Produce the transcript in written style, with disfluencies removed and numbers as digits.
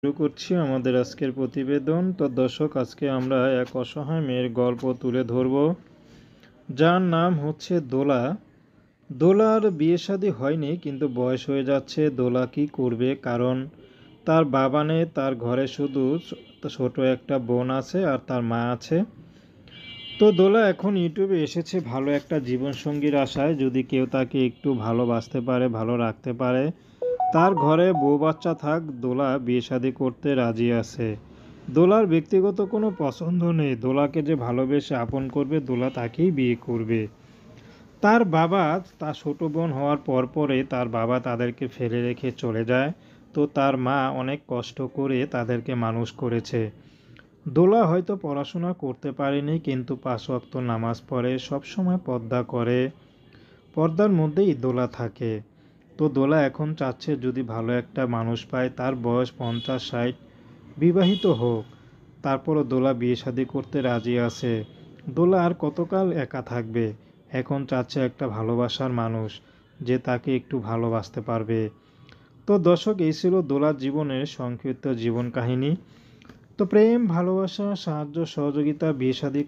শুরু করছি আমাদের আজকের প্রতিবেদন। তো দর্শক, আজকে আমরা এক অসহায় মেয়ের গল্প তুলে ধরব, যার নাম হচ্ছে দোলা। দোলার বিয়ে শাদী হয়নি, কিন্তু বয়স হয়ে যাচ্ছে। দোলা কি করবে? কারণ তার বাবা নেই, তার ঘরে শুধু ছোট একটা বোন আছে আর তার মা আছে। তো দোলা এখন ইউটিউবে এসেছে ভালো একটা জীবনসঙ্গীর আশায়। যদি কেউ তাকে একটু ভালোবাসতে পারে, ভালো রাখতে পারে, তার ঘরে বউ বাচ্চা থাক, দোলা বিয়ে শাদী করতে রাজি আছে। দোলার ব্যক্তিগত কোনো পছন্দ নেই। দোলাকে যে ভালোবেসে আপন করবে, দোলা তাকেই বিয়ে করবে। তার বাবা, তার ছোট বোন হওয়ার পরে তার বাবা তাদেরকে ফেলে রেখে চলে যায়। তো তার মা অনেক কষ্ট করে তাদেরকে মানুষ করেছে। দোলা হয়তো পড়াশোনা করতে পারেনি, কিন্তু 5 ওয়াক্ত নামাজ পড়ে, সবসময় পর্দা করে। পর্দার মধ্যেই দোলা থাকে। তো দোলা এখন চাচ্ছে যদি ভালো একটা মানুষ পায়, তার বয়স 50-60, বিবাহিত হোক। তারপরও দোলা বিয়ে শাদী করতে রাজি আছে। দোলা আর কতকাল একা থাকবে? এখন চাচ্ছে একটা ভালোবাসার মানুষ, যে তাকে একটু ভালোবাসতে পারবে। তো দর্শক, এই ছিল দোলার জীবনের সংক্ষিপ্ত জীবন কাহিনী। তো প্রেম, ভালোবাসা, সাহায্য, সহযোগিতা, বিয়ে শাদী